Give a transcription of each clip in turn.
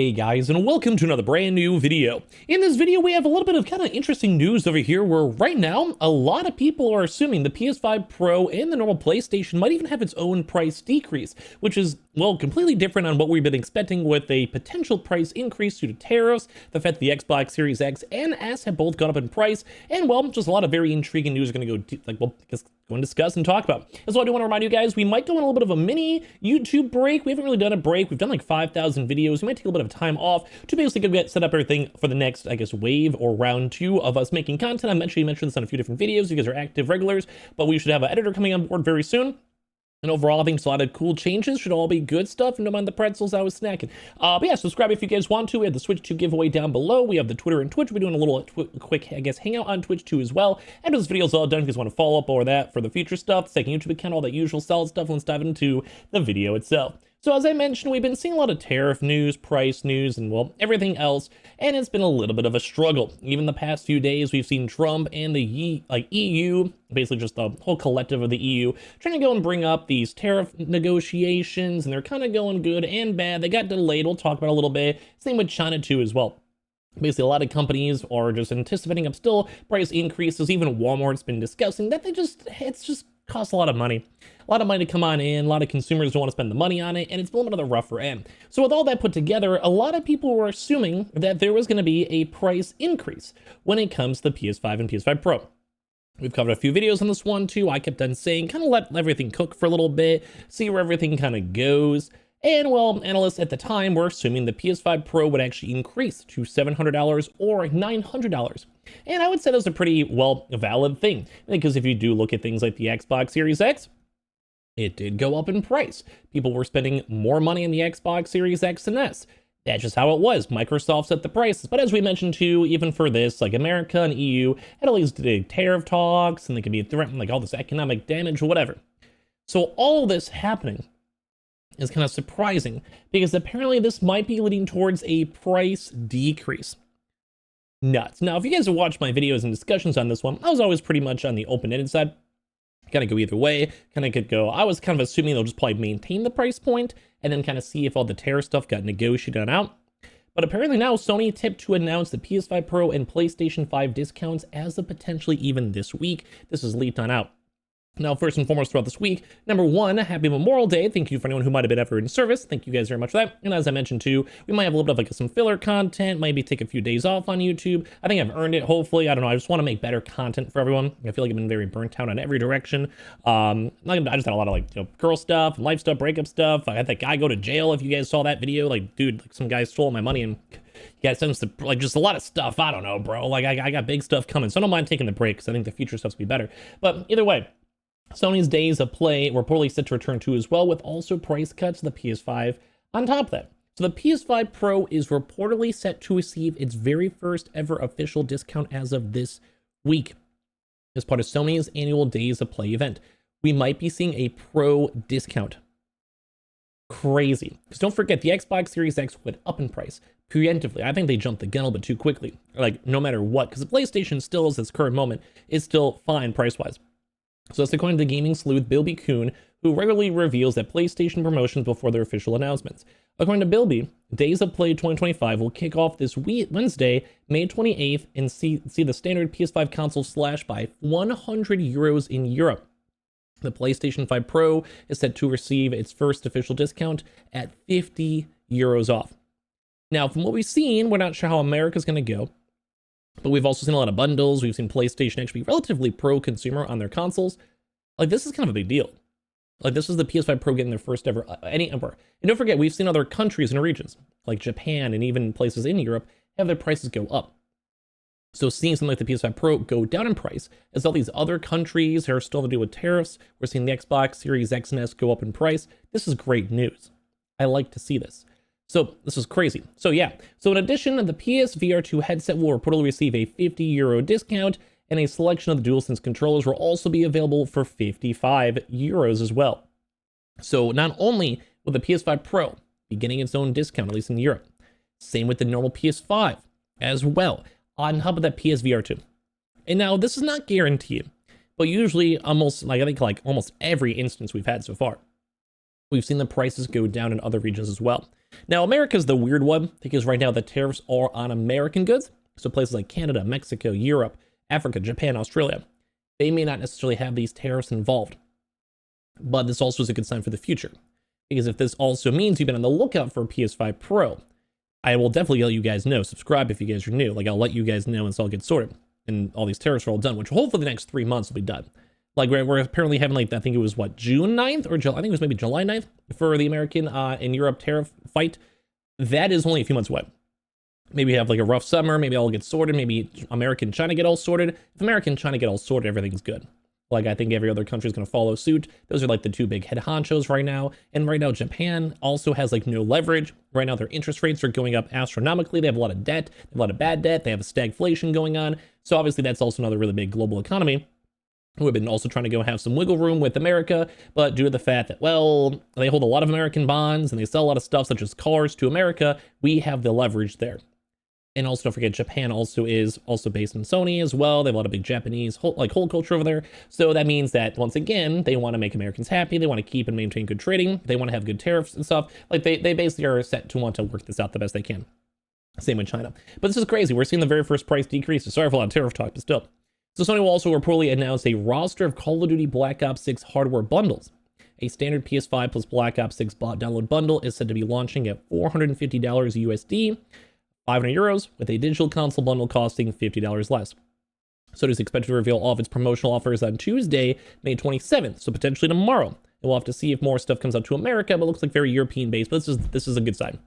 Hey guys, and welcome to another brand new video. In this video, we have a little bit of kind of interesting news over here where right now, a lot of people are assuming the PS5 Pro and the normal PlayStation might even have its own price decrease, which is, well, completely different on what we've been expecting with a potential price increase due to tariffs, the fact that the Xbox Series X and S have both gone up in price, and well, just a lot of very intriguing news we're going to go and discuss and talk about. And so I do want to remind you guys, we might go on a little bit of a mini YouTube break. We haven't really done a break. We've done like 5,000 videos. We might take a little bit of time off to basically get set up everything for the next, I guess, wave or round two of us making content. I'm actually mentioned this on a few different videos. You guys are active regulars, but we should have an editor coming on board very soon. And overall, I think it's a lot of cool changes. Should all be good stuff. And don't mind the pretzels I was snacking. But yeah, subscribe if you guys want to. We have the Switch 2 giveaway down below. We have the Twitter and Twitch. We're doing a little quick, I guess, hangout on Twitch too as well. After this video's all done, if you guys want to follow up or that for the future stuff, the second YouTube account, all that usual solid stuff. Let's dive into the video itself. So as I mentioned, we've been seeing a lot of tariff news, price news, and well, everything else, and it's been a little bit of a struggle. Even the past few days, we've seen Trump and the EU, basically just the whole collective of the EU, trying to go and bring up these tariff negotiations, and they're kind of going good and bad. They got delayed, we'll talk about it a little bit. Same with China too as well. Basically, a lot of companies are just anticipating up still price increases. Even Walmart's been discussing that it's just costs a lot of money. A lot of money to come on in. A lot of consumers don't want to spend the money on it, and it's a little bit of the rougher end. So with all that put together, a lot of people were assuming that there was going to be a price increase when it comes to the PS5 and PS5 Pro. We've covered a few videos on this one too. I kept on saying, kind of let everything cook for a little bit, see where everything kind of goes. And well, analysts at the time were assuming the PS5 Pro would actually increase to $700 or $900. And I would say that's a pretty, well, valid thing. Because if you do look at things like the Xbox Series X, it did go up in price. People were spending more money on the Xbox Series X and S. That's just how it was. Microsoft set the prices. But as we mentioned too, even for this, like America and EU had all these tariff talks, and they could be threatened, like all this economic damage or whatever. So all this happening is kind of surprising, because apparently this might be leading towards a price decrease. Nuts. Now, if you guys have watched my videos and discussions on this one, I was always pretty much on the open-ended side. Kind of go either way. Kind of could go, I was kind of assuming they'll just probably maintain the price point and then kind of see if all the tariff stuff got negotiated out. But apparently now Sony tipped to announce the PS5 Pro and PlayStation 5 discounts as of potentially even this week. This is leaked on out. Now, first and foremost throughout this week, number one, happy Memorial Day. Thank you for anyone who might have been ever in service. Thank you guys very much for that. And as I mentioned too, we might have a little bit of like some filler content, maybe take a few days off on YouTube. I think I've earned it, hopefully. I don't know. I just want to make better content for everyone. I feel like I've been very burnt out on every direction. I just had a lot of like, girl stuff, life stuff, breakup stuff. I had that guy go to jail. If you guys saw that video, like, dude, like some guy stole my money and yeah, sense to like just a lot of stuff. I don't know, bro. Like I got big stuff coming. So I don't mind taking the break because I think the future stuff's be better. But either way, Sony's days of play were reportedly set to return to as well, with also price cuts to the PS5 on top of that. So the PS5 Pro is reportedly set to receive its very first ever official discount as of this week, as part of Sony's annual days of play event. We might be seeing a Pro discount. Crazy. Because don't forget, the Xbox Series X went up in price preemptively. I think they jumped the gun a little bit too quickly, like no matter what, because the PlayStation still, at this current moment, is still fine price-wise. So that's according to gaming sleuth Bilby Kuhn, who regularly reveals that PlayStation promotions before their official announcements. According to Bilby, Days of Play 2025 will kick off this Wednesday, May 28th, and see the standard PS5 console slash by 100 euros in Europe. The PlayStation 5 Pro is set to receive its first official discount at 50 euros off. Now, from what we've seen, we're not sure how America's going to go. But we've also seen a lot of bundles. We've seen PlayStation actually be relatively pro-consumer on their consoles. Like, this is kind of a big deal. Like, this is the PS5 Pro getting their first ever ever. And don't forget, we've seen other countries and regions, like Japan and even places in Europe, have their prices go up. So seeing something like the PS5 Pro go down in price, as all these other countries are still to do with tariffs, we're seeing the Xbox Series X and S go up in price. This is great news. I like to see this. So this is crazy. So yeah, so in addition, the PSVR 2 headset will reportedly receive a 50 euro discount, and a selection of the DualSense controllers will also be available for 55 euros as well. So not only will the PS5 Pro be getting its own discount, at least in Europe, same with the normal PS5 as well, on top of that PSVR 2. And now this is not guaranteed, but usually almost almost every instance we've had so far, we've seen the prices go down in other regions as well. Now, America's the weird one because right now the tariffs are on American goods. So places like Canada, Mexico, Europe, Africa, Japan, Australia, they may not necessarily have these tariffs involved. But this also is a good sign for the future. Because if this also means you've been on the lookout for a PS5 Pro, I will definitely let you guys know. Subscribe if you guys are new. Like, I'll let you guys know once all gets sorted. And all these tariffs are all done, which hopefully the next 3 months will be done. Like, we're apparently having, like, I think it was, what, June 9th? Or I think it was maybe July 9th for the American and Europe tariff fight. That is only a few months away. Maybe have, like, a rough summer. Maybe all get sorted. Maybe America and China get all sorted. If America and China get all sorted, everything's good. Like, I think every other country is going to follow suit. Those are, like, the two big head honchos right now. And right now, Japan also has, like, no leverage. Right now, their interest rates are going up astronomically. They have a lot of debt. They have a lot of bad debt. They have a stagflation going on. So, obviously, that's also another really big global economy who have been also trying to go have some wiggle room with America. But due to the fact that, well, they hold a lot of American bonds and they sell a lot of stuff, such as cars, to America, we have the leverage there. And also, don't forget, Japan also is also based in Sony as well. They have a lot of big Japanese whole culture over there. So that means that, once again, they want to make Americans happy. They want to keep and maintain good trading. They want to have good tariffs and stuff. Like, they basically are set to want to work this out the best they can. Same with China. But this is crazy. We're seeing the very first price decrease. Sorry for a lot of tariff talk, but still. So Sony will also reportedly announce a roster of Call of Duty Black Ops 6 hardware bundles. A standard PS5 plus Black Ops 6 download bundle is said to be launching at $450 USD. 500 euros, with a digital console bundle costing $50 less. So it is expected to reveal all of its promotional offers on Tuesday, May 27th, so potentially tomorrow. And we'll have to see if more stuff comes out to America, but it looks like very European-based. But this is a good sign.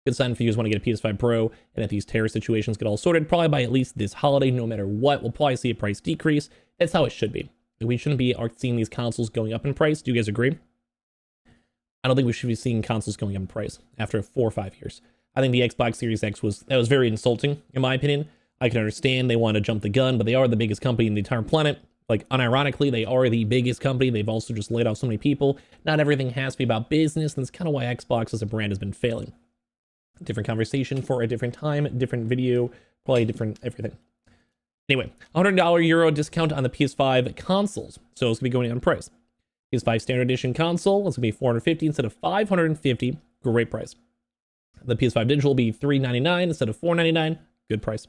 Good sign if you guys want to get a PS5 Pro, and if these tariff situations get all sorted, probably by at least this holiday, no matter what, we'll probably see a price decrease. That's how it should be. We shouldn't be seeing these consoles going up in price. Do you guys agree? I don't think we should be seeing consoles going up in price after 4 or 5 years. I think the Xbox Series X was very insulting, in my opinion. I can understand they want to jump the gun, but they are the biggest company in the entire planet. Like, unironically, they are the biggest company. They've also just laid off so many people. Not everything has to be about business, and that's kind of why Xbox as a brand has been failing. Different conversation for a different time, different video, probably different everything. Anyway, $100 euro discount on the PS5 consoles. So it's going to be going on price. PS5 Standard Edition console, it's going to be $450 instead of $550. Great price. The PS5 Digital will be $399 instead of $499. Good price.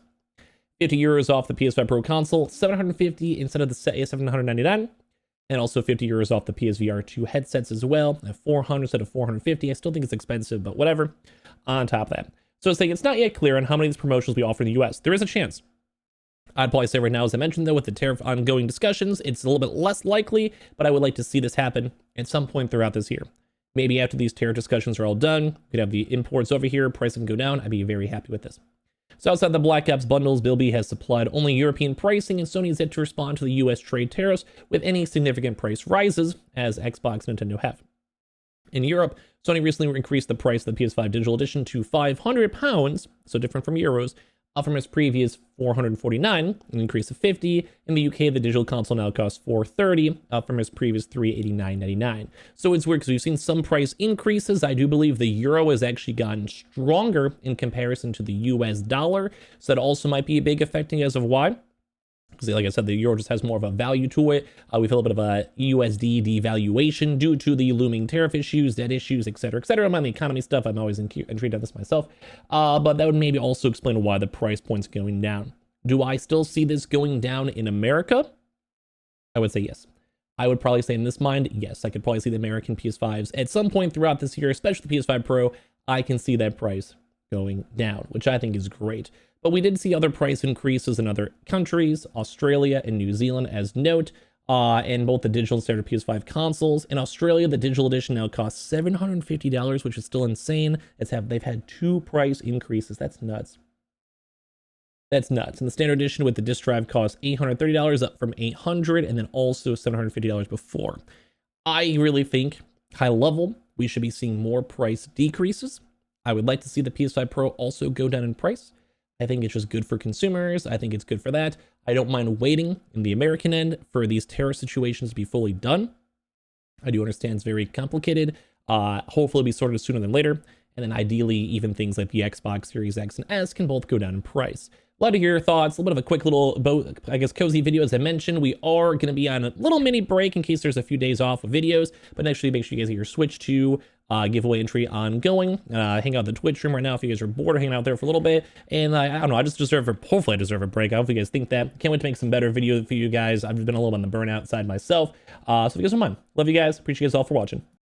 50 euros off the PS5 Pro console, $750 instead of the $799. And also 50 euros off the PSVR 2 headsets as well, at $400 instead of $450. I still think it's expensive, but whatever. On top of that. So it's saying it's not yet clear on how many of these promotions we offer in the US. There is a chance. I'd probably say right now, as I mentioned, though, with the tariff ongoing discussions, it's a little bit less likely, but I would like to see this happen at some point throughout this year. Maybe after these tariff discussions are all done, we could have the imports over here, pricing go down. I'd be very happy with this. So outside the Black Ops bundles, Bilby has supplied only European pricing, and Sony is yet to respond to the US trade tariffs with any significant price rises, as Xbox and Nintendo have. In Europe, Sony recently increased the price of the PS5 Digital Edition to £500, so different from euros, up from its previous $449, an increase of $50. In the UK, the digital console now costs $430, up from its previous $389.99. So it's weird because we've seen some price increases. I do believe the euro has actually gotten stronger in comparison to the US dollar, so that also might be a big affecting as of why. Because like I said, the euro just has more of a value to it. We feel a bit of a USD devaluation due to the looming tariff issues, debt issues, etc., etc. I'm on the economy stuff. I'm always intrigued at this myself. But that would maybe also explain why the price point's going down. Do I still see this going down in America? I would say yes. I would probably say in this mind, yes. I could probably see the American PS5s at some point throughout this year, especially the PS5 Pro. I can see that price going down, which I think is great. But we did see other price increases in other countries, Australia and New Zealand as note, and both the digital and standard PS5 consoles. In Australia, the digital edition now costs $750, which is still insane. They've had 2 price increases. That's nuts. That's nuts. And the standard edition with the disc drive costs $830, up from $800, and then also $750 before. I really think, high level, we should be seeing more price decreases. I would like to see the PS5 Pro also go down in price. I think it's just good for consumers. I think it's good for that. I don't mind waiting in the American end for these tariff situations to be fully done. I do understand it's very complicated. Hopefully it'll be sorted sooner than later. and then ideally even things like the Xbox Series X and S can both go down in price. Love to hear your thoughts. A little bit of a quick little, I guess, cozy video. As I mentioned, we are going to be on a little mini break in case there's a few days off of videos, but actually make sure you guys get your Switch 2 giveaway entry ongoing. Hang out in the Twitch room right now if you guys are bored of hanging out there for a little bit. And I don't know, hopefully I deserve a break. I hope you guys think that. Can't wait to make some better videos for you guys. I've been a little on the burnout side myself. So if you guys don't mind, love you guys. Appreciate you guys all for watching.